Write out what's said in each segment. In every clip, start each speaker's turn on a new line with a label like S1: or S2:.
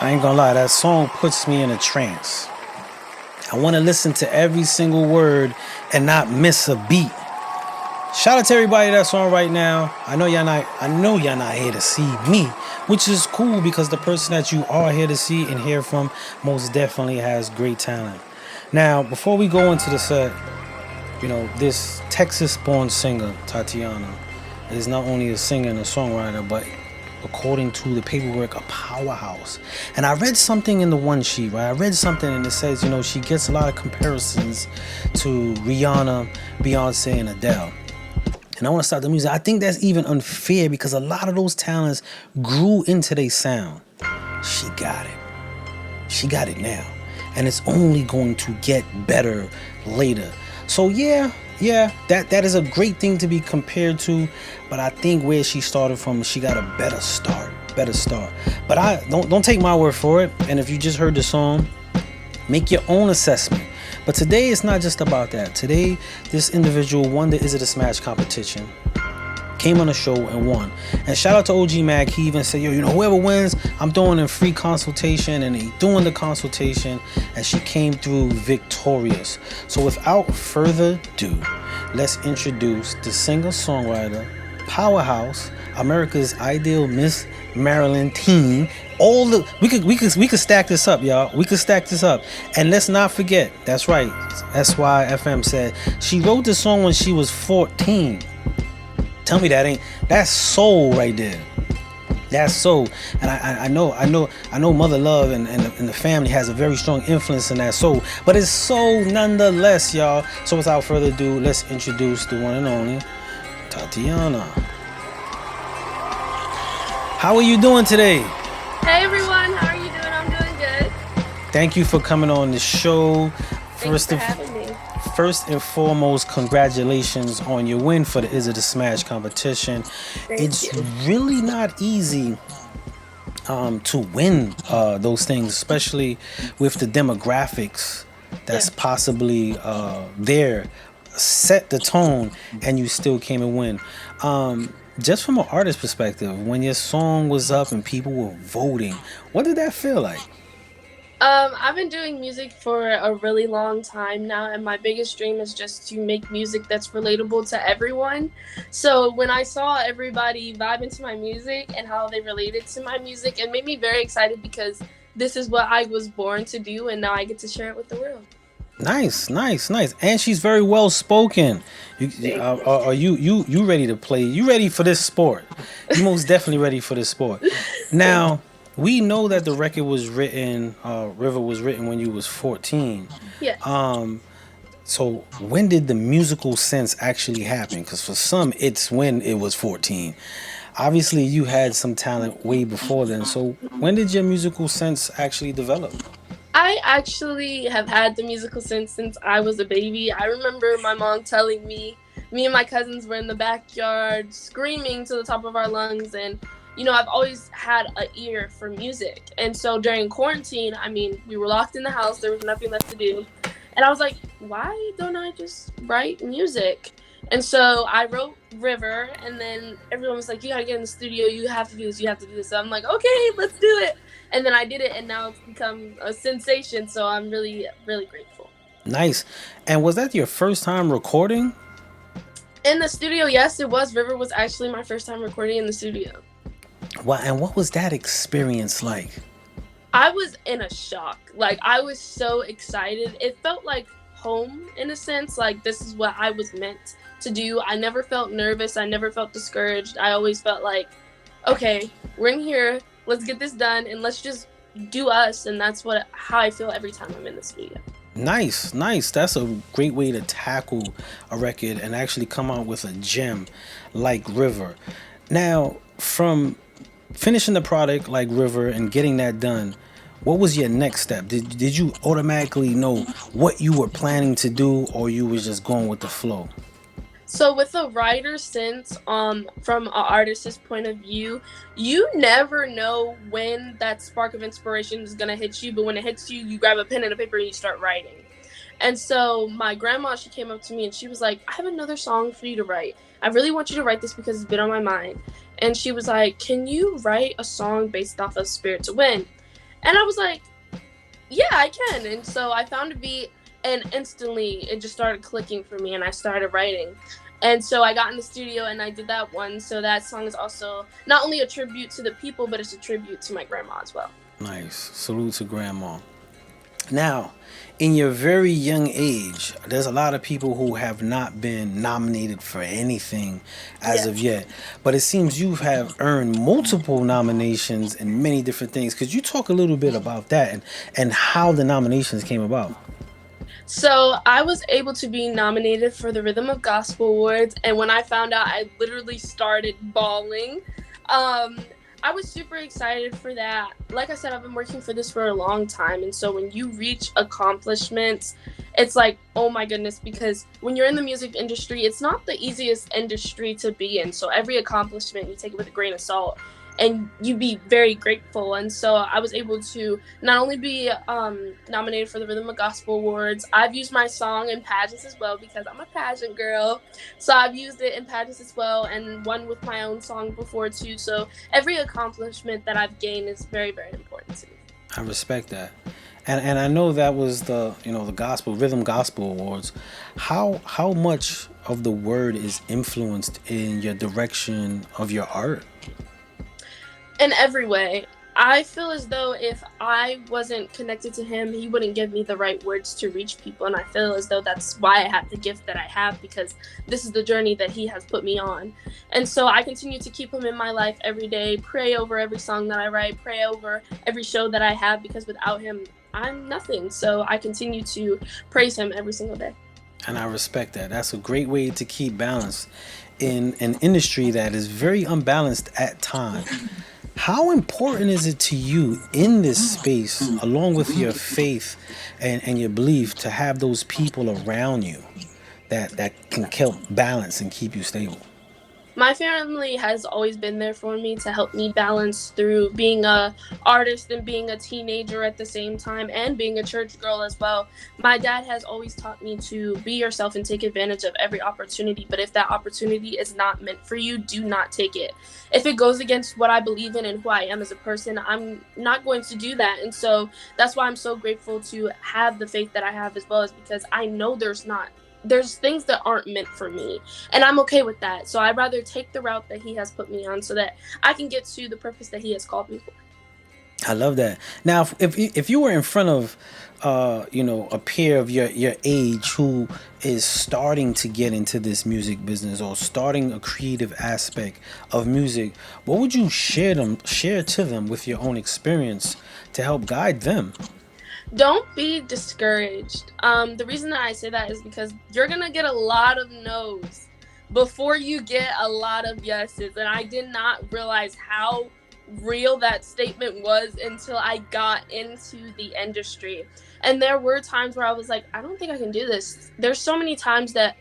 S1: I ain't gonna lie, that song puts me in a trance. I want to listen to every single word and not miss a beat. Shout out to everybody that's on right now. I know y'all not here to see me, which is cool because the person that you are here to see and hear from most definitely has great talent. Now, before we go into the set, this Texas-born singer, Tatianna, is not only a singer and a songwriter, but according to the paperwork, a powerhouse. And I read something in the one sheet, right? I read something and it says, she gets a lot of comparisons to Rihanna, Beyoncé, and Adele. And I want to start the music. I think that's even unfair because a lot of those talents grew into their sound. She got it. She got it now. And it's only going to get better later. So yeah, that is a great thing to be compared to. But I think where she started from, she got a better start. But I don't take my word for it. And if you just heard the song, make your own assessment. But today it's not just about that. Today, this individual won the Is It a Smash competition, came on the show and won. And shout out to OG Mac. He even said, whoever wins, I'm throwing in free consultation. And he doing the consultation, and she came through victorious. So without further ado, let's introduce the singer-songwriter, powerhouse, America's ideal Miss Maryland teen. We could stack this up, y'all. We could stack this up. And let's not forget, that's right, SYFM said she wrote this song when she was 14. Tell me that's soul right there. That's soul. And I know Mother Love and the family has a very strong influence in that soul. But it's soul nonetheless, y'all. So without further ado, let's introduce the one and only Tatianna. How are you doing today?
S2: Hey everyone, how are you doing? I'm doing good.
S1: Thank you for coming on the show.
S2: Thanks for having me.
S1: First and foremost, congratulations on your win for the Is It a Smash competition. It's really not easy to win those things, especially with the demographics that's possibly there. Set the tone, and you still came and win. Just from an artist perspective, when your song was up and people were voting, what did that feel like?
S2: I've been doing music for a really long time now, and my biggest dream is just to make music that's relatable to everyone. So when I saw everybody vibing to my music and how they related to my music, it made me very excited because this is what I was born to do, and now I get to share it with the world.
S1: Nice. And she's very well spoken. Are you ready to play? You ready for this sport? You most definitely ready for this sport. Now, we know that the record was written, River was written when you was 14.
S2: Yes.
S1: So when did the musical sense actually happen? Because for some, it's when it was 14. Obviously, you had some talent way before then. So when did your musical sense actually develop?
S2: I actually have had the musical sense since I was a baby. I remember my mom telling me and my cousins were in the backyard screaming to the top of our lungs, and I've always had an ear for music. And so during quarantine, we were locked in the house, there was nothing left to do, and I was like, why don't I just write music? And so I wrote River, and then everyone was like, you gotta get in the studio, you have to do this. So I'm like, okay, let's do it. And then I did it, and now it's become a sensation. So I'm really, really grateful.
S1: Nice. And was that your first time recording?
S2: In the studio, yes, it was. River was actually my first time recording in the studio.
S1: Wow. And what was that experience like?
S2: I was in a shock. I was so excited. It felt like home in a sense. This is what I was meant to do. I never felt nervous. I never felt discouraged. I always felt like, okay, we're in here. Let's get this done, and let's just do us. And that's how I feel every time I'm in the studio.
S1: Nice. That's a great way to tackle a record and actually come out with a gem like River. Now, from finishing the product like River and getting that done, what was your next step? Did you automatically know what you were planning to do, or you was just going with the flow?
S2: So with a writer's sense, from an artist's point of view, you never know when that spark of inspiration is going to hit you. But when it hits you, you grab a pen and a paper and you start writing. And so my grandma, she came up to me and she was like, I have another song for you to write. I really want you to write this because it's been on my mind. And she was like, can you write a song based off of Spirit to Win? And I was like, yeah, I can. And so I found a beat, and instantly it just started clicking for me, and I started writing. And so I got in the studio and I did that one. So that song is also not only a tribute to the people, but it's a tribute to my grandma as well.
S1: Nice. Salute to grandma. Now, in your very young age, there's a lot of people who have not been nominated for anything as
S2: Yeah.
S1: of yet. But it seems you have earned multiple nominations in many different things. Could you talk a little bit about that and how the nominations came about?
S2: So I was able to be nominated for the Rhythm of Gospel Awards, and when I found out, I literally started bawling. Um, I was super excited for that. Like I said, I've been working for this for a long time, and so when you reach accomplishments, it's like, oh my goodness, because when you're in the music industry, it's not the easiest industry to be in. So every accomplishment, you take it with a grain of salt, and you be very grateful. And so I was able to not only be nominated for the Rhythm of Gospel Awards, I've used my song in pageants as well because I'm a pageant girl. So I've used it in pageants as well and won with my own song before too. So every accomplishment that I've gained is very, very important to me.
S1: I respect that. And I know that was the the gospel rhythm gospel awards. How much of the word is influenced in your direction of your art?
S2: In every way. I feel as though if I wasn't connected to him, he wouldn't give me the right words to reach people. And I feel as though that's why I have the gift that I have, because this is the journey that he has put me on. And so I continue to keep him in my life every day, pray over every song that I write, pray over every show that I have, because without him, I'm nothing. So I continue to praise him every single day.
S1: And I respect that. That's a great way to keep balance in an industry that is very unbalanced at times. How important is it to you in this space, along with your faith and your belief, to have those people around you that can help balance and keep you stable?
S2: My family has always been there for me to help me balance through being a artist and being a teenager at the same time, and being a church girl as well. My dad has always taught me to be yourself and take advantage of every opportunity, but if that opportunity is not meant for you, do not take it. If it goes against what I believe in and who I am as a person, I'm not going to do that. And so that's why I'm so grateful to have the faith that I have as well, is because I know there's things that aren't meant for me, and I'm okay with that. So I'd rather take the route that he has put me on so that I can get to the purpose that he has called me for.
S1: I love that. Now, if you were in front of a peer of your age who is starting to get into this music business or starting a creative aspect of music, what would you share to them with your own experience to help guide them?
S2: Don't be discouraged. The reason that I say that is because you're gonna get a lot of no's before you get a lot of yeses, and I did not realize how real that statement was until I got into the industry. And there were times where I was like, I don't think I can do this. There's so many times that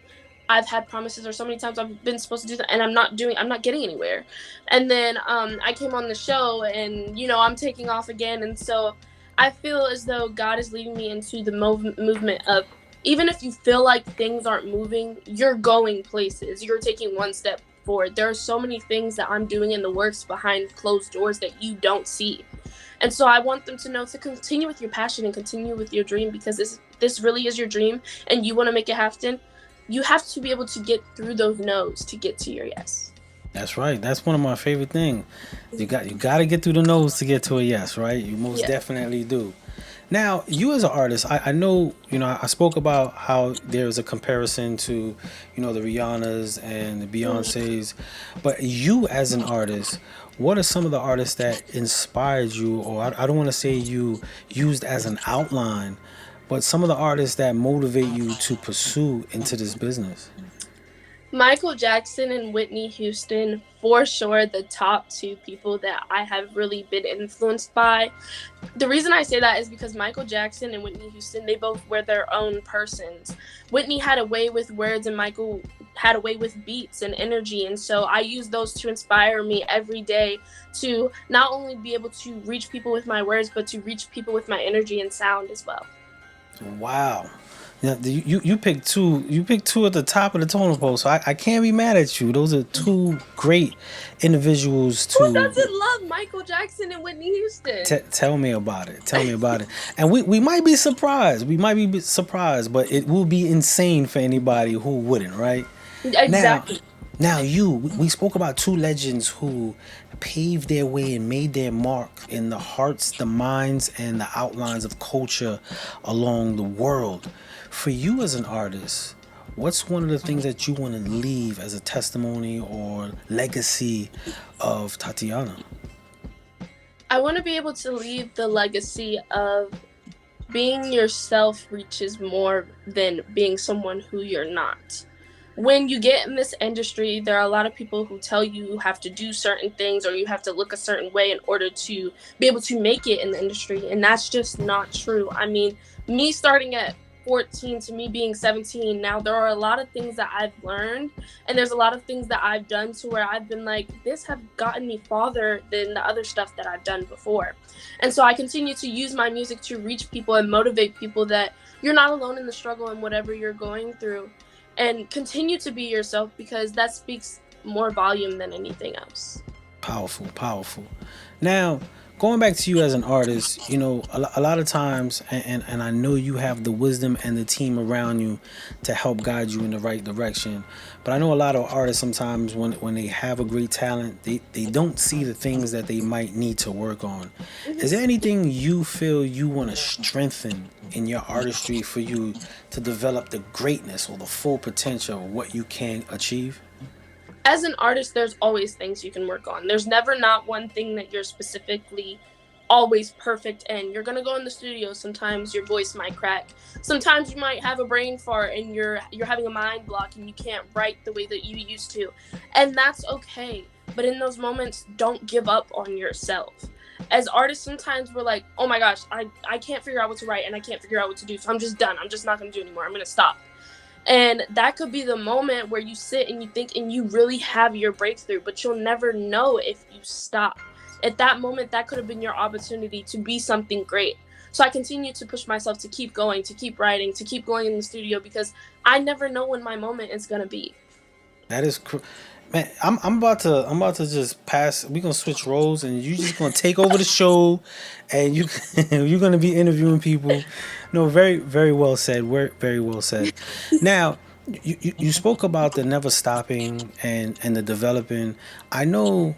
S2: I've had promises, or so many times I've been supposed to do that, and I'm not getting anywhere. And then I came on the show, and I'm taking off again. And so I feel as though God is leading me into the movement of, even if you feel like things aren't moving, you're going places. You're taking one step forward. There are so many things that I'm doing in the works behind closed doors that you don't see. And so I want them to know to continue with your passion and continue with your dream, because this really is your dream and you want to make it happen. You have to be able to get through those no's to get to your yes.
S1: That's right. That's one of my favorite things. You got to get through the nose to get to a yes, right? You most
S2: Yeah.
S1: definitely do. Now, you as an artist, I know, I spoke about how there's a comparison to, the Rihannas and the Beyoncés, but you as an artist, what are some of the artists that inspired you, or I don't want to say you used as an outline, but some of the artists that motivate you to pursue into this business?
S2: Michael Jackson and Whitney Houston, for sure, the top two people that I have really been influenced by. The reason I say that is because Michael Jackson and Whitney Houston, they both were their own persons. Whitney had a way with words, and Michael had a way with beats and energy. And so I use those to inspire me every day to not only be able to reach people with my words, but to reach people with my energy and sound as well.
S1: Wow. Yeah, you picked two. You picked two at the top of the totem pole, so I can't be mad at you. Those are two great individuals
S2: Who
S1: to
S2: doesn't love Michael Jackson and Whitney Houston?
S1: tell me about it. Tell me about it. And we might be surprised. We might be surprised, but it will be insane for anybody who wouldn't, right? Now,
S2: Exactly.
S1: now we spoke about two legends who paved their way and made their mark in the hearts, the minds, and the outlines of culture along the world. For you as an artist, what's one of the things that you want to leave as a testimony or legacy of Tatiana?
S2: I want to be able to leave the legacy of being yourself reaches more than being someone who you're not. When you get in this industry, there are a lot of people who tell you have to do certain things or you have to look a certain way in order to be able to make it in the industry. And that's just not true. I mean, me starting at 14 to me being 17 now, there are a lot of things that I've learned, and there's a lot of things that I've done to where I've been like, this have gotten me farther than the other stuff that I've done before. And so I continue to use my music to reach people and motivate people that you're not alone in the struggle and whatever you're going through, and continue to be yourself, because that speaks more volume than anything else.
S1: Powerful, powerful. Now, going back to you as an artist, a lot of times, and I know you have the wisdom and the team around you to help guide you in the right direction. But I know a lot of artists sometimes when they have a great talent, they don't see the things that they might need to work on. Is there anything you feel you want to strengthen in your artistry for you to develop the greatness or the full potential of what you can achieve?
S2: As an artist, there's always things you can work on. There's never not one thing that you're specifically always perfect in. You're gonna go in the studio, sometimes your voice might crack. Sometimes you might have a brain fart and you're having a mind block and you can't write the way that you used to. And that's okay. But in those moments, don't give up on yourself. As artists, sometimes we're like, oh my gosh, I can't figure out what to write and I can't figure out what to do. So I'm just done. I'm just not gonna do anymore. I'm gonna stop. And that could be the moment where you sit and you think and you really have your breakthrough, but you'll never know if you stop. At that moment, that could have been your opportunity to be something great. So I continue to push myself to keep going, to keep writing, to keep going in the studio, because I never know when my moment is going to be.
S1: That is, man. I'm about to just pass. We're gonna switch roles, and you just gonna take over the show, and you're gonna be interviewing people. No, very very well said. Very well said. Now, you spoke about the never stopping and the developing. I know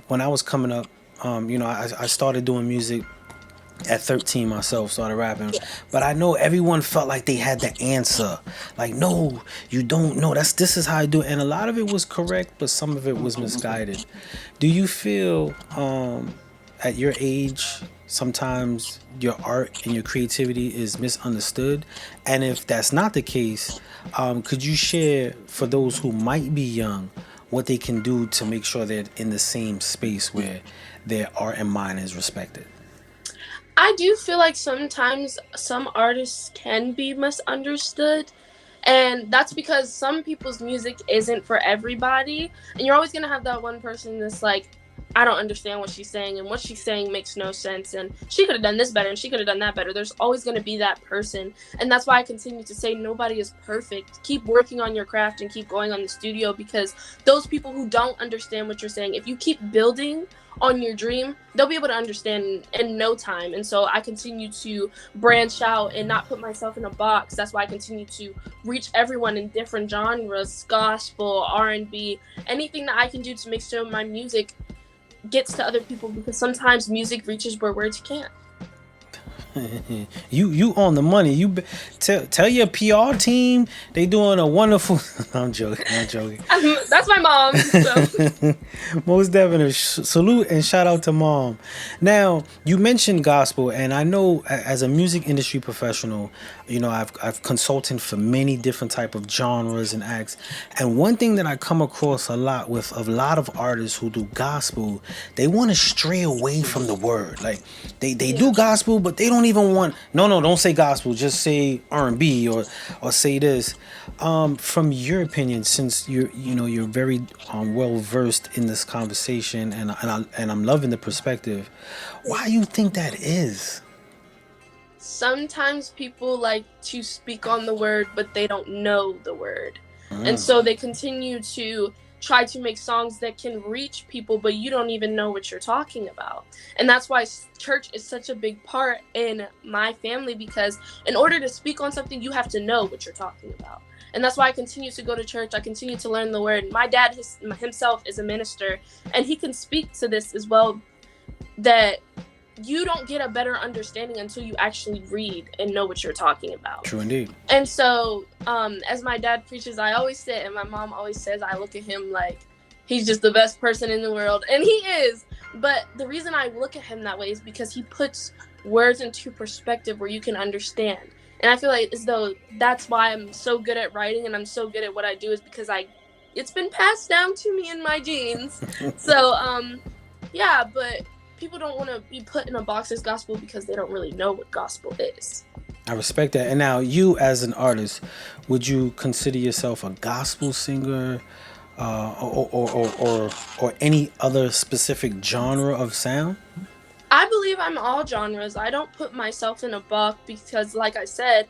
S1: when I was coming up, I started doing music at 13 myself, started rapping, but I know everyone felt like they had the answer, like, no, you don't know, this is how I do it, and a lot of it was correct, but some of it was misguided. Do you feel at your age sometimes your art and your creativity is misunderstood? And if that's not the case, could you share for those who might be young what they can do to make sure they're in the same space where their art and mind is respected?
S2: I do feel like sometimes some artists can be misunderstood. And that's because some people's music isn't for everybody. And you're always going to have that one person that's like, I don't understand what she's saying, and what she's saying makes no sense, and she could have done this better and she could have done that better. There's always going to be that person. And that's why I continue to say nobody is perfect. Keep working on your craft and keep going on the studio, because those people who don't understand what you're saying, if you keep building on your dream, they'll be able to understand in no time. And so I continue to branch out and not put myself in a box. That's why I continue to reach everyone in different genres, gospel, R&B, anything that I can do to make sure my music gets to other people, because sometimes music reaches where words can't.
S1: You on the money. Tell your PR team they doing a wonderful. I'm joking. I'm joking.
S2: That's my mom. So.
S1: Most definitely. Salute and shout out to mom. Now, you mentioned gospel, and I know as a music industry professional, I've consulted for many different type of genres and acts. And one thing that I come across a lot with a lot of artists who do gospel, they want to stray away from the word. Like they do gospel, but they don't even want. No, don't say gospel. Just say R&B or say this. From your opinion, since you're very well versed in this conversation, and I'm loving the perspective. Why you think that is?
S2: sometimes people like to speak on the word, but they don't know the word. And so they continue to try to make songs that can reach people, but you don't even know what you're talking about. And that's why church is such a big part in my family, because in order to speak on something, you have to know what you're talking about. And that's why I continue to go to church. I continue to learn the word. My dad himself is a minister, and he can speak to this as well, that you don't get a better understanding until you actually read and know what you're talking about.
S1: True indeed.
S2: And so, as my dad preaches, I always sit, and my mom always says, I look at him like he's just the best person in the world. And he is. But the reason I look at him that way is because he puts words into perspective where you can understand. And I feel like as though that's why I'm so good at writing and I'm so good at what I do, is because it's been passed down to me in my genes. So, yeah, but people don't want to be put in a box as gospel because they don't really know what gospel is.
S1: I respect that. And now, you as an artist, would you consider yourself a gospel singer, or any other specific genre of sound?
S2: I believe I'm all genres. I don't put myself in a box because, like I said,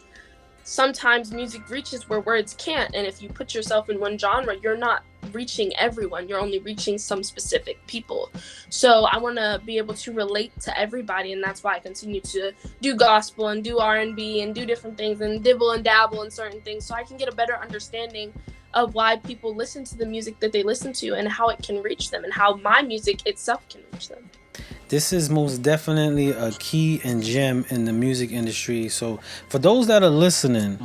S2: sometimes music reaches where words can't. And if you put yourself in one genre, you're not reaching everyone. You're only reaching some specific people. So I want to be able to relate to everybody, and that's why I continue to do gospel and do R&B and do different things and dibble and dabble in certain things, so I can get a better understanding of why people listen to the music that they listen to and how it can reach them and how my music itself can reach them.
S1: This is most definitely a key and gem in the music industry. So for those that are listening,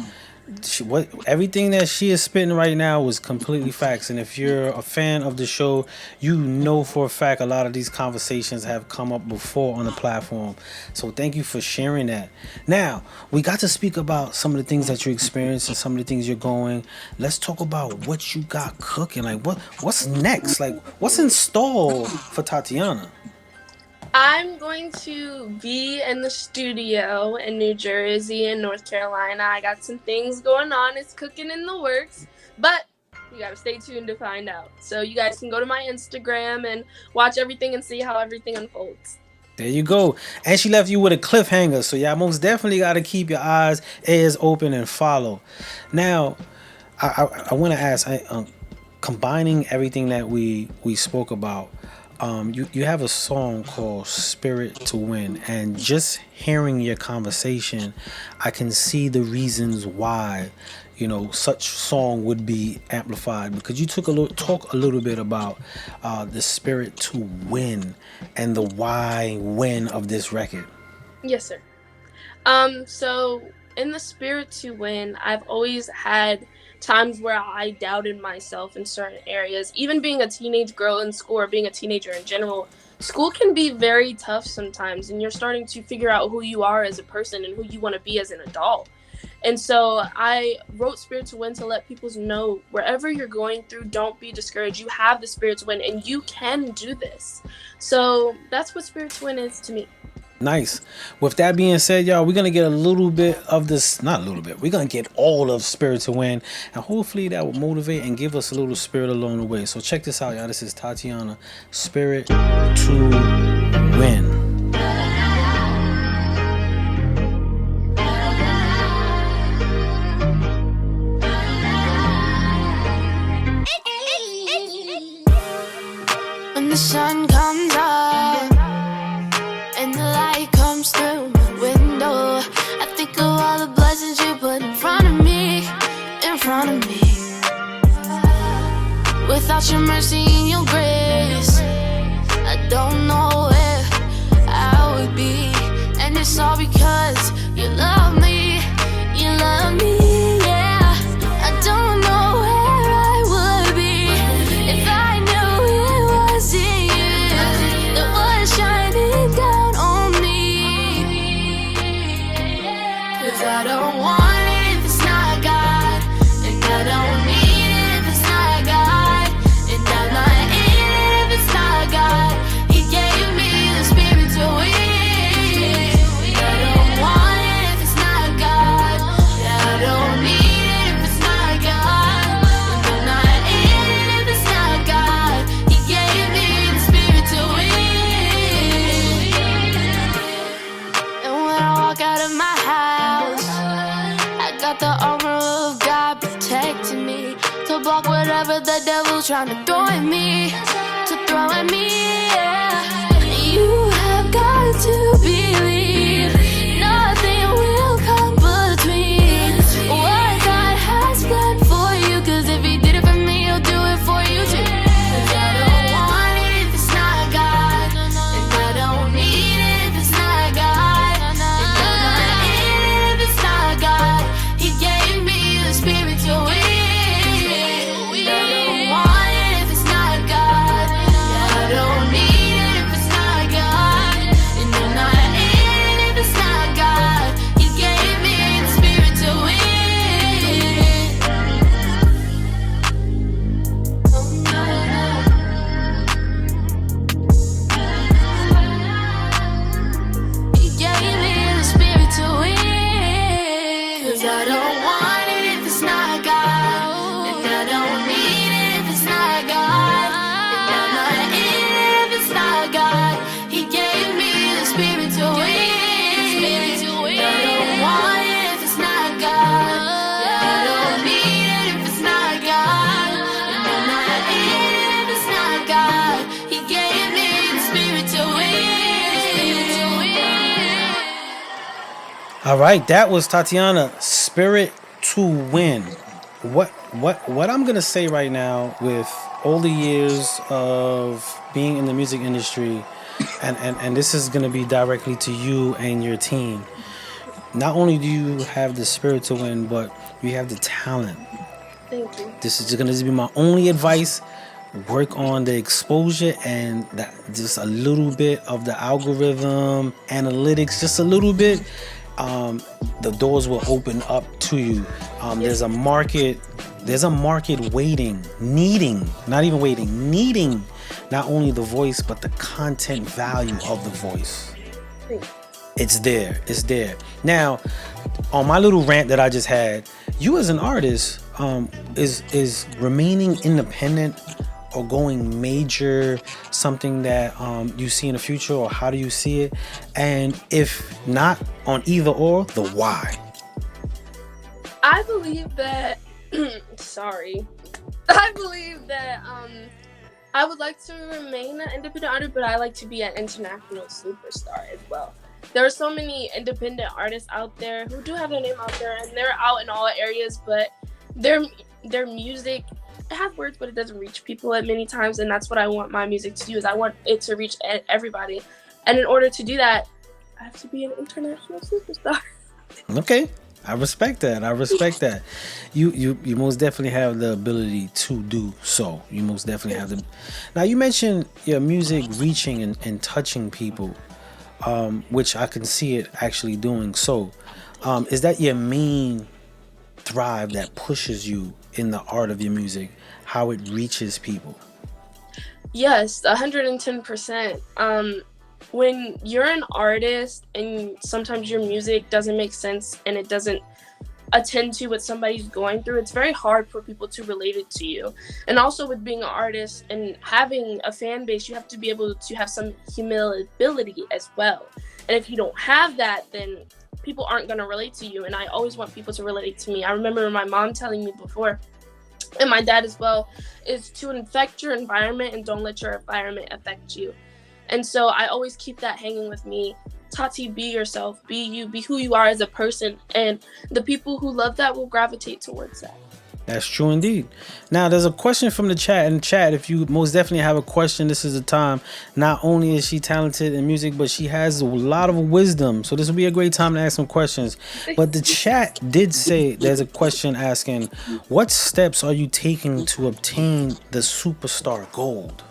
S1: everything that she is spitting right now was completely facts. And if you're a fan of the show, you know for a fact a lot of these conversations have come up before on the platform. So thank you for sharing that. Now, we got to speak about some of the things that you experienced and some of the things you're going. Let's talk about what you got cooking. Like what's next? Like what's in store for Tatianna?
S2: I'm going to be in the studio in New Jersey and North Carolina. I got some things going on. It's cooking in the works, but you got to stay tuned to find out. So you guys can go to my Instagram and watch everything and see how everything unfolds.
S1: There you go. And she left you with a cliffhanger. So y'all most definitely got to keep your eyes, ears open and follow. Now, I want to ask, combining everything that we spoke about, you have a song called Spirit to Win, and just hearing your conversation, I can see the reasons why, such song would be amplified, because you talk a little bit about the Spirit to Win and the when of this record.
S2: Yes, sir. So in the Spirit to Win, I've always had times where I doubted myself in certain areas. Even being a teenage girl in school, or being a teenager in general, school can be very tough sometimes, and you're starting to figure out who you are as a person and who you want to be as an adult. And so I wrote Spirit to Win to let people know, wherever you're going through, don't be discouraged. You have the Spirit to win, and you can do this. So that's what Spirit to Win is to me.
S1: Nice. With that being said, y'all, we're going to get a little bit of this, not a little bit, we're going to get all of Spirit to Win, and hopefully that will motivate and give us a little spirit along the way. So check this out, y'all. This is Tatianna, Spirit to Win.
S3: When the sun comes up and the light comes through my window, I think of all the blessings you put in front of me, Without your mercy and your grace, I don't know where I would be. And it's all because you love me, yeah. I don't know where I would be if I knew it wasn't you that was shining down on me. 'Cause I don't want it if it's not God, and I don't need it if it's not God, and I'm not in it if it's block whatever the devil's trying to throw at me. Yeah. You have got to believe nothing will come between what God has planned for you. 'Cause if he did it for me, he'll do it for you too. 'Cause I don't want it if it's not God, and I don't need it if it's not God, and I'm not in it if it's not God. He gave me the spirit to win. I don't want it if it's not God. I don't need it if it's not God, and I'm not in it if it's not God. He gave me the spirit to win. He gave me the spirit to win. 'Cause I don't want it if it's not God, and I don't need it if it's not God, and I'm not in it if it's not God. He gave me the spirit to win. I don't want it if it's not God. I don't need it if it's not God, and I'm not in it if it's not God. He gave me the spirit to win.
S1: All right, that was Tatianna, Spirit to Win. What I'm gonna say right now, with all the years of being in the music industry, and this is gonna be directly to you and your team. Not only do you have the spirit to win, but you have the talent.
S2: Thank you.
S1: This is gonna be my only advice. Work on the exposure and just a little bit of the algorithm, analytics, just a little bit. The doors will open up to you. There's a market needing not only the voice, but the content value of the voice. It's there. Now, on my little rant that I just had, you as an artist, is remaining independent or going major something that you see in the future, or how do you see it? And if not on either or, the why?
S2: I believe that I believe that I would like to remain an independent artist, but I like to be an international superstar as well. There are so many independent artists out there who do have their name out there, and they're out in all areas, but their music, it has words, but it doesn't reach people at many times, and that's what I want my music to do. Is I want it to reach everybody, and in order to do that, I have to be an international superstar.
S1: Okay, I respect that. You most definitely have the ability to do so. You most definitely have the. Now, you mentioned your music reaching and touching people, which I can see it actually doing so. Is that your main drive that pushes you in the art of your music, how it reaches people?
S2: Yes, 110%. When you're an artist and sometimes your music doesn't make sense and it doesn't attend to what somebody's going through, it's very hard for people to relate it to you. And also with being an artist and having a fan base, you have to be able to have some humility as well. And if you don't have that, then people aren't going to relate to you. And I always want people to relate to me. I remember my mom telling me before, and my dad as well, is to infect your environment and don't let your environment affect you. And so I always keep that hanging with me. Tati, be yourself, be you, be who you are as a person. And the people who love that will gravitate towards that.
S1: That's true indeed. Now, there's a question from the chat. In the chat, if you most definitely have a question, this is the time. Not only is she talented in music, but she has a lot of wisdom. So this will be a great time to ask some questions. But the chat did say there's a question asking, what steps are you taking to obtain the superstar gold?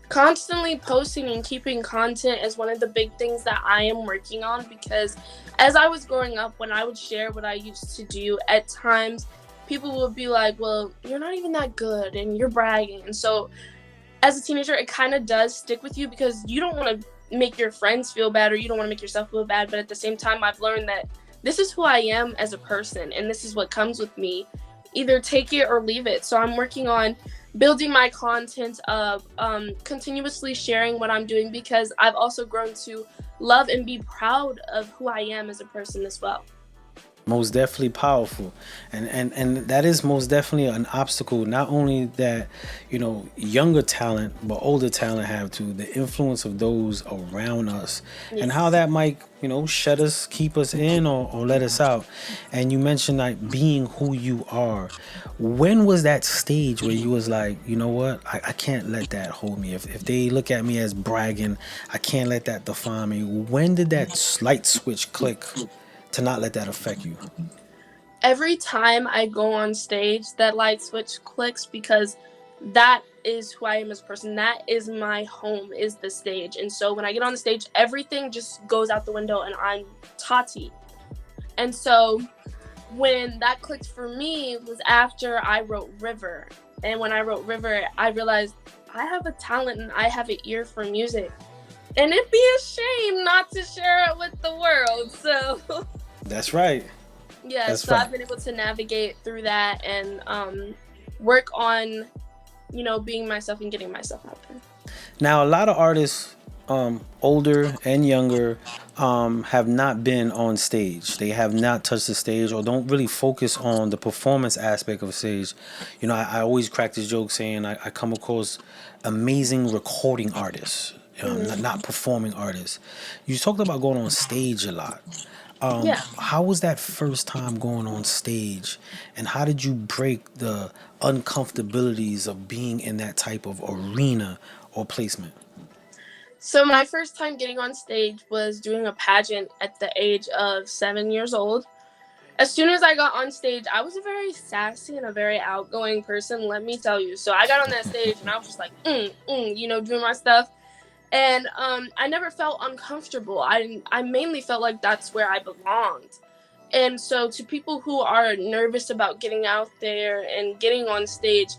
S2: Constantly posting and keeping content is one of the big things that I am working on, because as I was growing up, when I would share what I used to do, at times people would be like, well, you're not even that good and you're bragging. And so as a teenager, it kind of does stick with you, because you don't want to make your friends feel bad, or you don't want to make yourself feel bad. But at the same time, I've learned that this is who I am as a person, and this is what comes with me. Either take it or leave it. So I'm working on building my content of continuously sharing what I'm doing, because I've also grown to love and be proud of who I am as a person as well.
S1: Most definitely powerful, and that is most definitely an obstacle. Not only that, younger talent, but older talent have to the influence of those around us, and how
S2: Yes.
S1: that might shut us, keep us in, or let us out. And you mentioned like being who you are. When was that stage where you was like, you know what, I can't let that hold me. If they look at me as bragging, I can't let that define me. When did that light switch click to not let that affect you?
S2: Every time I go on stage, that light switch clicks because that is who I am as a person. That is my home, is the stage. And so when I get on the stage, everything just goes out the window and I'm Tati. And so when that clicked for me was after I wrote River. And when I wrote River, I realized I have a talent and I have an ear for music. And it'd be a shame not to share it with the world. So
S1: That's right.
S2: yeah,
S1: That's
S2: so
S1: right.
S2: I've been able to navigate through that and work on, being myself and getting myself out there.
S1: Now, a lot of artists, older and younger, have not been on stage. They have not touched the stage or don't really focus on the performance aspect of stage. I always crack this joke saying I come across amazing recording artists, not performing artists. You talked about going on stage a lot.
S2: Yeah.
S1: How was that first time going on stage, and how did you break the uncomfortabilities of being in that type of arena or placement?
S2: So my first time getting on stage was doing a pageant at the age of 7 years old. As soon as I got on stage, I was a very sassy and a very outgoing person, let me tell you. So I got on that stage and I was just like, doing my stuff. And I never felt uncomfortable. I mainly felt like that's where I belonged. And so to people who are nervous about getting out there and getting on stage,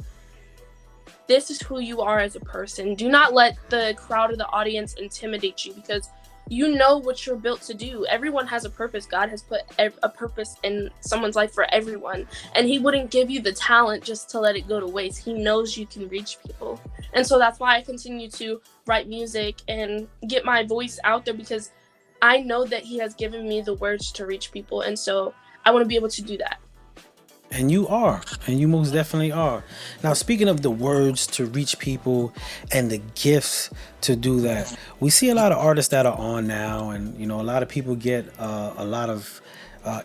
S2: this is who you are as a person. Do not let the crowd or the audience intimidate you, because you know what you're built to do. Everyone has a purpose. God has put a purpose in someone's life for everyone. And he wouldn't give you the talent just to let it go to waste. He knows you can reach people. And so that's why I continue to write music and get my voice out there, because I know that he has given me the words to reach people. And so I want to be able to do that.
S1: And you are, and you most definitely are. Now, speaking of the words to reach people and the gifts to do that, we see a lot of artists that are on now, and a lot of people get a lot of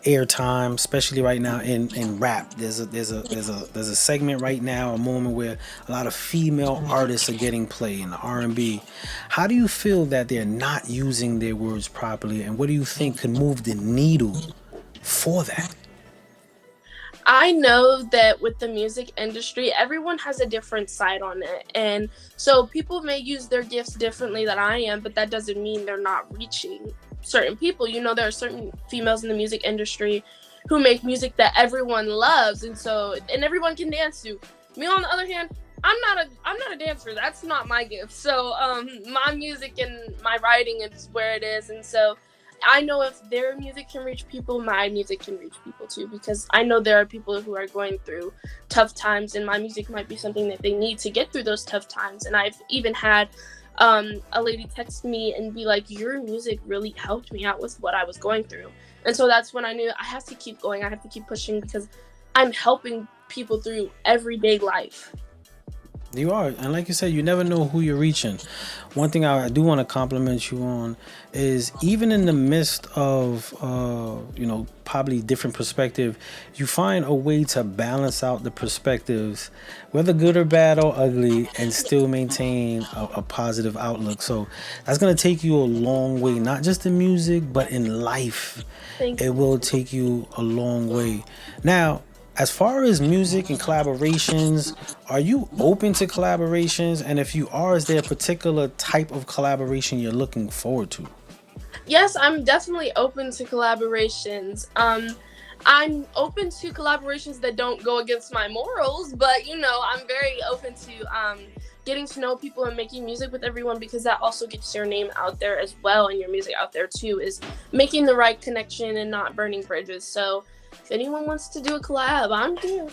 S1: airtime, especially right now in rap. There's a segment right now, a moment where a lot of female artists are getting play in the R&B. How do you feel that they're not using their words properly, and what do you think could move the needle for that?
S2: I know that with the music industry, everyone has a different side on it. And so people may use their gifts differently than I am, but that doesn't mean they're not reaching certain people. There are certain females in the music industry who make music that everyone loves, and everyone can dance to. Me, on the other hand, I'm not a dancer. That's not my gift. So my music and my writing is where it is. And so I know if their music can reach people, my music can reach people too, because I know there are people who are going through tough times, and my music might be something that they need to get through those tough times. And I've even had a lady text me and be like, your music really helped me out with what I was going through. And so that's when I knew I have to keep going. I have to keep pushing, because I'm helping people through everyday life.
S1: You are, and like you said, you never know who you're reaching. One thing I do want to compliment you on is, even in the midst of probably different perspective, you find a way to balance out the perspectives, whether good or bad or ugly, and still maintain a positive outlook. So that's gonna take you a long way, not just in music, but in life.
S2: Thank
S1: It
S2: you.
S1: will take you a long way. Now, as far as music and collaborations, are you open to collaborations? And if you are, is there a particular type of collaboration you're looking forward to?
S2: Yes, I'm definitely open to collaborations. I'm open to collaborations that don't go against my morals, but I'm very open to getting to know people and making music with everyone, because that also gets your name out there as well, and your music out there too, is making the right connection and not burning bridges. So if anyone wants to do a collab, I'm here.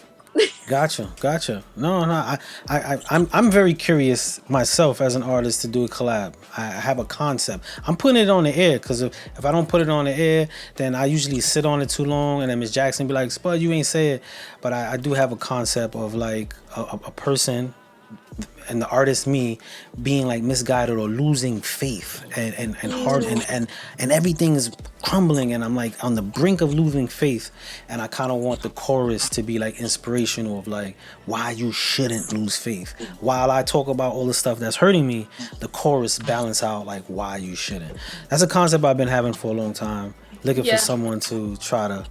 S1: Gotcha. No. I'm very curious myself as an artist to do a collab. I have a concept. I'm putting it on the air because if I don't put it on the air, then I usually sit on it too long, and then Miss Jackson be like, "Spud, you ain't say it." But I do have a concept of like a person and the artist me being like misguided or losing faith and heart and everything is crumbling and I'm like on the brink of losing faith, and I kind of want the chorus to be like inspirational of like why you shouldn't lose faith. While I talk about all the stuff that's hurting me, the chorus balance out like why you shouldn't. That's a concept I've been having for a long time, looking for someone to try to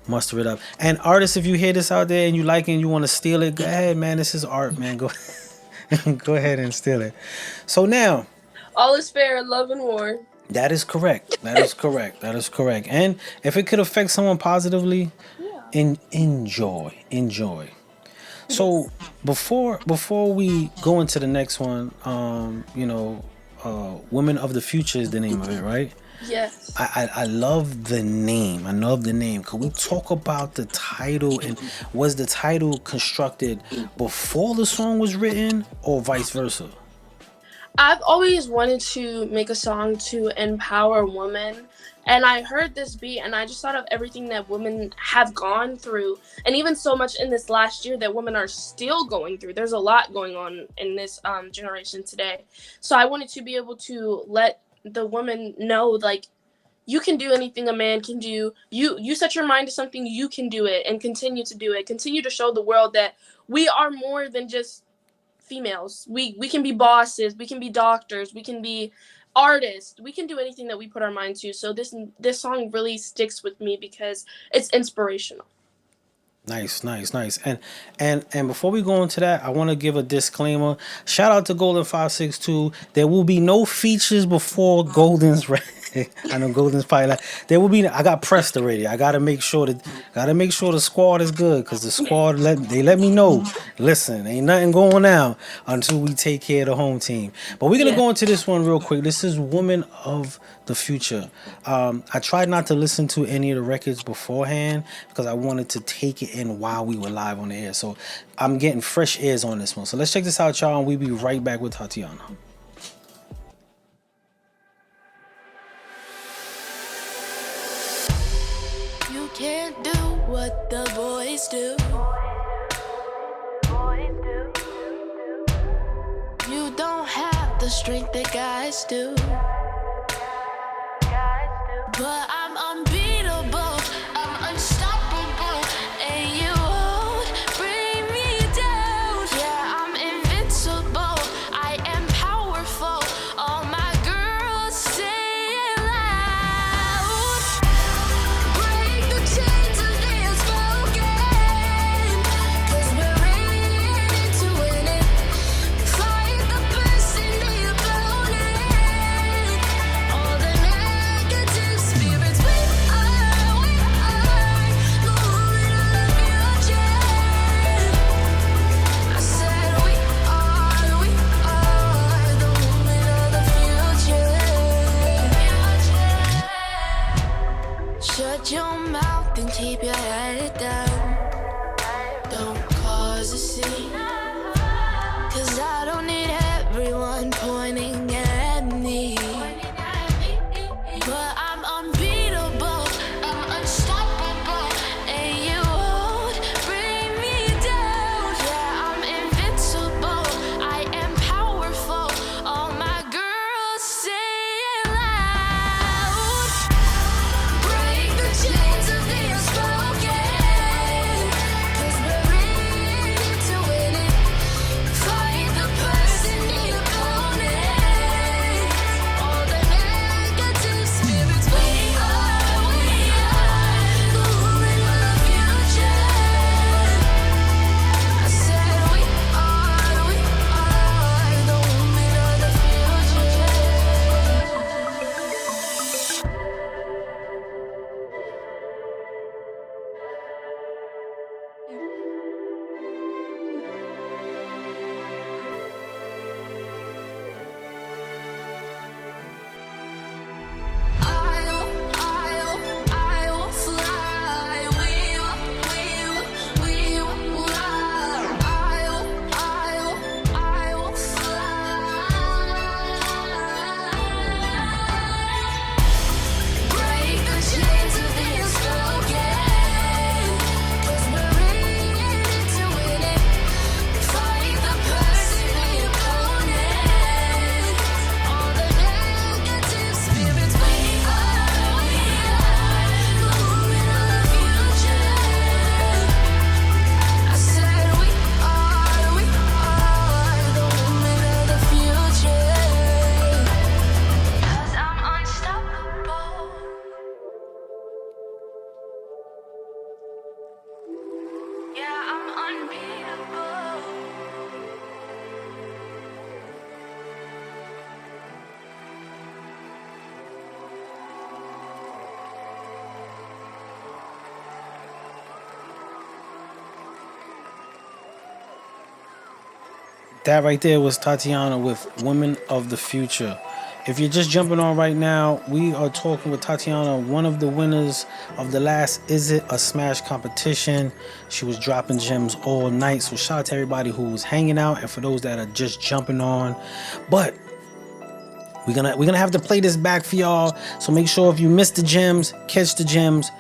S1: muster it up. And artists, if you hear this out there and you like it and you want to steal it, go ahead, man. This is art, man. Go go ahead and steal it. So now,
S2: all is fair in love and war.
S1: that is correct. That is correct. And if it could affect someone positively, enjoy. So before we go into the next one, Women of the Future is the name of it, right?
S2: Yes.
S1: I love the name. Could we talk about the title, and was the title constructed before the song was written or vice versa?
S2: I've always wanted to make a song to empower women, and I heard this beat and I just thought of everything that women have gone through, and even so much in this last year that women are still going through. There's a lot going on in this generation today. So I wanted to be able to let the woman know, like, you can do anything a man can do. You set your mind to something, you can do it, and continue to do it. Continue to show the world that we are more than just females. We can be bosses, we can be doctors, we can be artists, we can do anything that we put our mind to. So this song really sticks with me because it's inspirational.
S1: Nice. And before we go into that, I want to give a disclaimer. Shout out to Golden 562. There will be no features before Golden's ready. I know Golden's probably like, there will be. I got pressed already. I gotta make sure the squad is good, because the squad let me know. Listen, ain't nothing going down until we take care of the home team. But we're gonna go into this one real quick. This is Woman of the Future. I tried not to listen to any of the records beforehand because I wanted to take it in while we were live on the air. So I'm getting fresh ears on this one. So let's check this out, y'all, and we'll be right back with Tatianna.
S3: You can't do what the boys do. You don't have the strength that guys do. But I'm unbeatable, I'm unstoppable, and you won't bring me down. Yeah, I'm invincible, I am powerful. All my girls say it loud. Break the chains of the unspoken, 'cause we're ready to win it. Fight the person the opponent. All the negative spirits we
S1: That right there was Tatianna with Women of the Future. If you're just jumping on right now, we are talking with Tatianna, one of the winners of the last Is It a Smash competition. She was dropping gems all night. So shout out to everybody who was hanging out and for those that are just jumping on. But we're gonna have to play this back for y'all. So make sure if you missed the gems, catch the gems.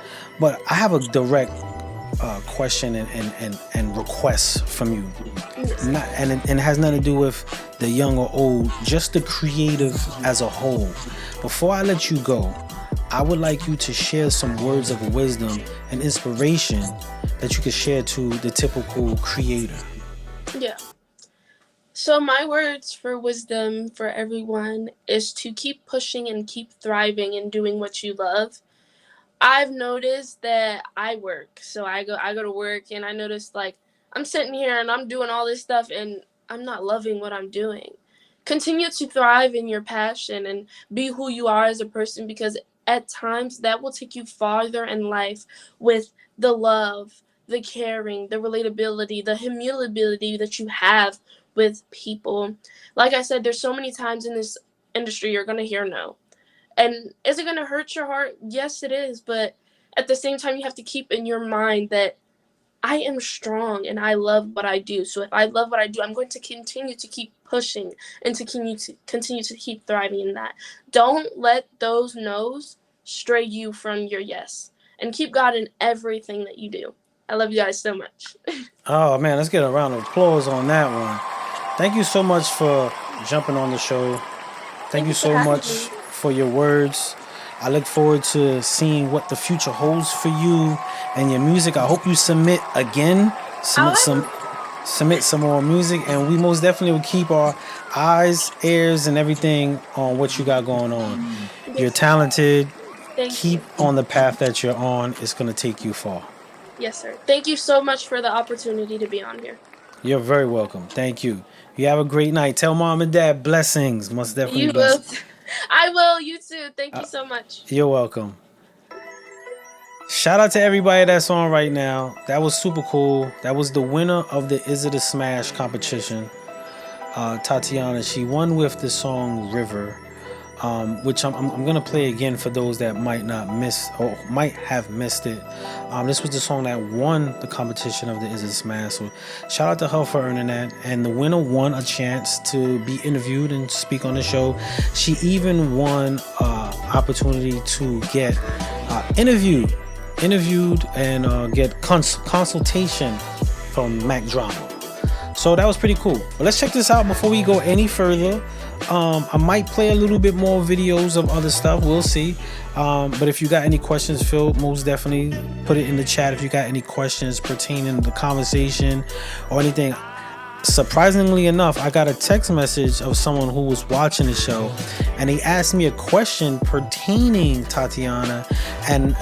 S1: But I have a direct question and requests from you. And it has nothing to do with the young or old, just the creative as a whole. Before I let you go, I would like you to share some words of wisdom and inspiration that you could share to the typical creator.
S2: Yeah. So my words for wisdom for everyone is to keep pushing and keep thriving and doing what you love. I've noticed that I work. So I go to work and I notice like I'm sitting here and I'm doing all this stuff and I'm not loving what I'm doing. Continue to thrive in your passion and be who you are as a person, because at times that will take you farther in life with the love, the caring, the relatability, the humility that you have with people. Like I said, there's so many times in this industry you're going to hear no. And is it going to hurt your heart? Yes, it is. But at the same time, you have to keep in your mind that I am strong and I love what I do. So if I love what I do, I'm going to continue to keep pushing and to continue to keep thriving in that. Don't let those no's stray you from your yes. And keep God in everything that you do. I love you guys so much.
S1: Oh man, let's get a round of applause on that one. Thank you so much for jumping on the show. Thank you so much for your words. I look forward to seeing what the future holds for you and your music. I hope you submit again. Submit some more music, and we most definitely will keep our eyes, ears, and everything on what you got going on. You're talented. Keep on the path that you're on. It's going to take you far.
S2: Yes, sir. Thank you so much for the opportunity to be on here.
S1: You're very welcome. Thank you. You have a great night. Tell mom and dad blessings. Most definitely blessings.
S2: I will. You too. Thank you so much.
S1: You're welcome. Shout out to everybody that's on right now. That was super cool. That was the winner of the Is It a Smash competition. Tatianna, she won with the song River, which I'm gonna play again for those that might not miss or might have missed it. This was the song that won the competition of the Is It a Smash. So shout out to her for earning that. And the winner won a chance to be interviewed and speak on the show. She even won opportunity to get interviewed and get consultation from Mac Drama. So that was pretty cool. But let's check this out before we go any further. I might play a little bit more videos of other stuff. We'll see. But if you got any questions, Phil, most definitely put it in the chat if you got any questions pertaining to the conversation or anything. Surprisingly enough, I got a text message of someone who was watching the show, and they asked me a question pertaining Tatianna, and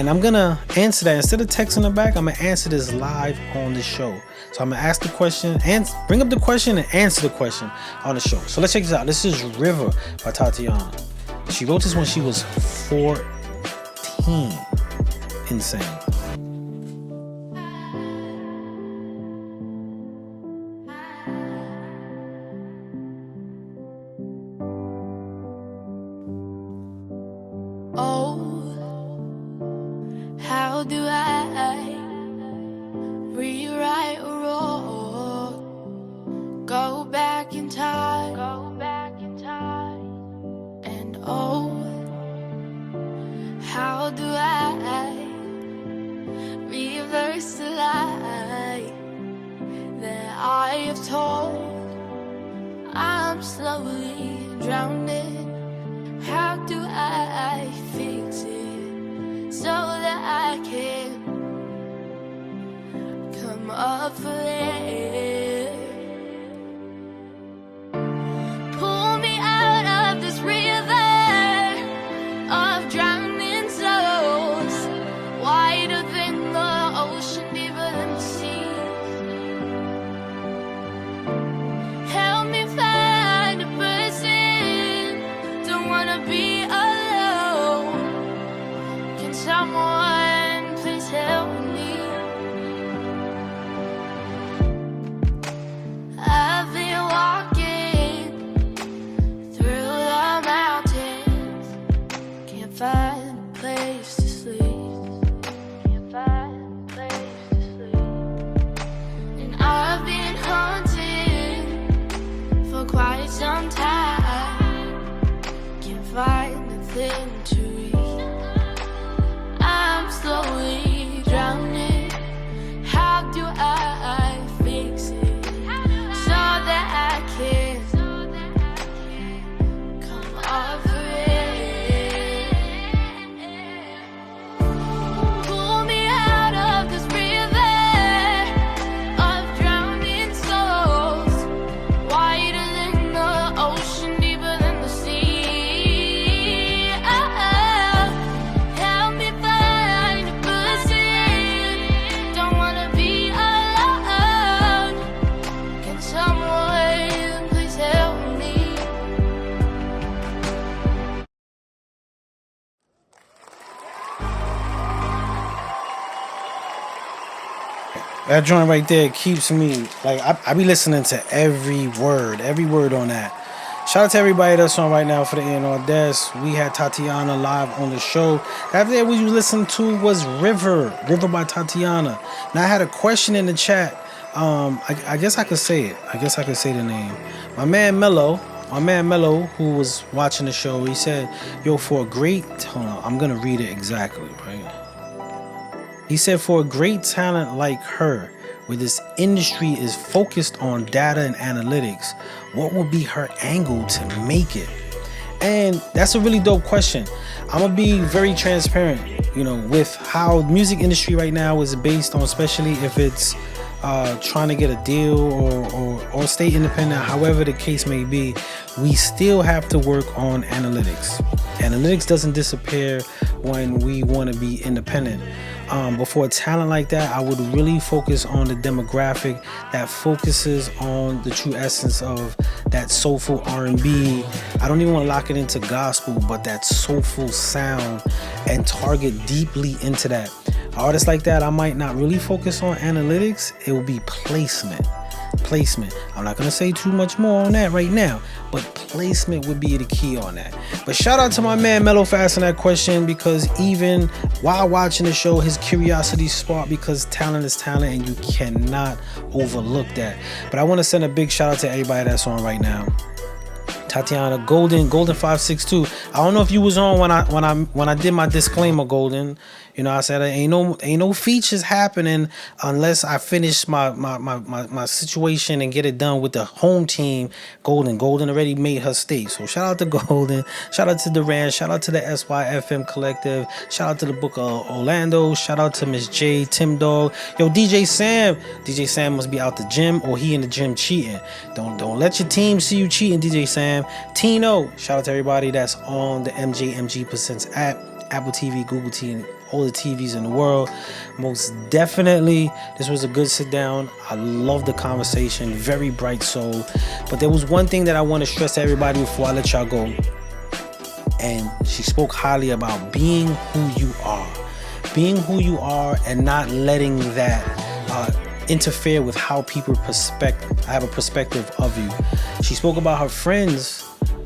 S1: I'm gonna answer that. Instead of texting her back, I'm gonna answer this live on the show. So I'm gonna ask the question and bring up the question and answer the question on the show. So let's check this out. This is River by Tatianna. She wrote this when she was 14. Insane.
S3: How do I rewrite a wrong? Go back in time, and how do I reverse the lie that I have told? I'm slowly drowning. How do I fix it so that I can nothing to reach. I'm slowly drowning. How do I fix it so that I can come off it? Pull me out of this river of drowning souls, wider than the ocean, deeper than the sea. Help me find a person. Don't wanna be alone. Can someone please help me?
S1: That joint right there keeps me like I be listening to every word on that. Shout out to everybody that's on right now for the A&R Desk. We had Tatianna live on the show. That there we listened to was River by Tatianna. Now I had a question in the chat. I guess I could say it. I guess I could say the name. My man Mello, who was watching the show, he said, "Yo, for a great, hold on, I'm gonna read it exactly, right?" He said, "For a great talent like her, where this industry is focused on data and analytics, what would be her angle to make it?" And that's a really dope question. I'm gonna be very transparent, with how the music industry right now is based on, especially if it's trying to get a deal or stay independent, however the case may be, we still have to work on analytics. Analytics doesn't disappear when we want to be independent. But for a talent like that, I would really focus on the demographic that focuses on the true essence of that soulful R&B. I don't even want to lock it into gospel, but that soulful sound, and target deeply into that. Artists like that, I might not really focus on analytics. It will be placement. I'm not going to say too much more on that right now, but placement would be the key on that. But shout out to my man Mello for asking that question, because even while watching the show, his curiosity sparked, because talent is talent and you cannot overlook that. But I want to send a big shout out to everybody that's on right now. Tatianna, Golden 562. I don't know if you was on when I did my disclaimer, Golden. I said ain't no features happening unless I finish my situation and get it done with the home team. Golden already made her state. So shout out to Golden, shout out to Duran, shout out to the SYFM Collective, shout out to the Book of Orlando, shout out to Miss J, Tim Dog. Yo, DJ Sam must be out the gym, or he in the gym cheating. Don't let your team see you cheating, DJ Sam. Tino, shout out to everybody that's on the MG Presents app, Apple TV, Google TV, all the TVs in the world. Most definitely, this was a good sit down. I love the conversation, very bright soul. But there was one thing that I want to stress to everybody before I let y'all go. And she spoke highly about being who you are, and not letting that interfere with how people have a perspective of you. She spoke about her friends,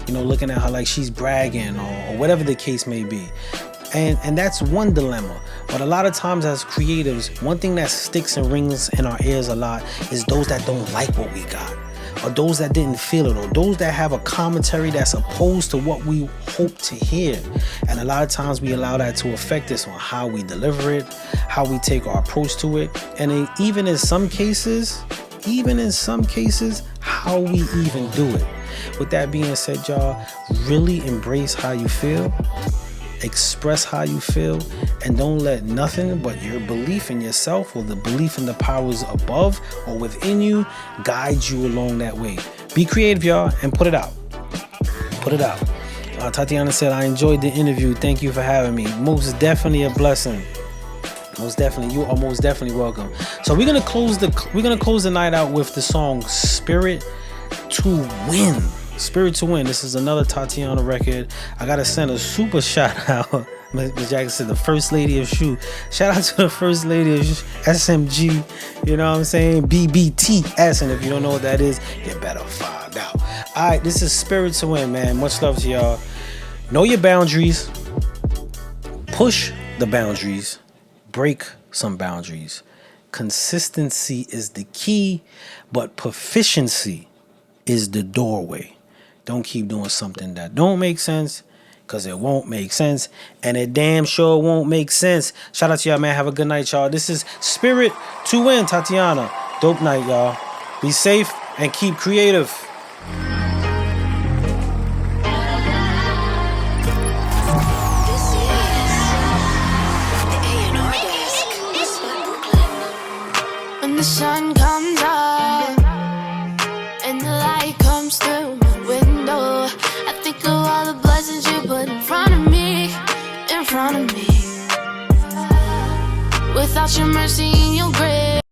S1: looking at her like she's bragging or whatever the case may be. And that's one dilemma. But a lot of times as creatives, one thing that sticks and rings in our ears a lot is those that don't like what we got, or those that didn't feel it, or those that have a commentary that's opposed to what we hope to hear. And a lot of times we allow that to affect us on how we deliver it, how we take our approach to it, and even in some cases, how we even do it. With that being said, y'all, really embrace how you feel. Express how you feel, and don't let nothing but your belief in yourself, or the belief in the powers above or within you, guide you along that way. Be creative, y'all, and put it out. Tatianna said, "I enjoyed the interview. Thank you for having me." Most definitely a blessing. Most definitely, you are most definitely welcome. So we're gonna close the night out with the song "Spirit to Win." Spirit to Win. This is another Tatianna record. I gotta send a super shout out. Ms. Jackson said, the First Lady of Shoe. Shout out to the First Lady of SMG. You know what I'm saying? BBTS. And if you don't know what that is, you better find out. All right, this is Spirit to Win, man. Much love to y'all. Know your boundaries. Push the boundaries. Break some boundaries. Consistency is the key, but proficiency is the doorway. Don't keep doing something that don't make sense. Cause it won't make sense. And it damn sure won't make sense. Shout out to y'all, man. Have a good night, y'all. This is Spirit to Win, Tatianna. Dope night, y'all. Be safe and keep creative.
S3: This is the A&R Desk. When the sun comes up and the light comes through my window, I think of all the blessings you put in front of me, in front of me. Without your mercy and your grace,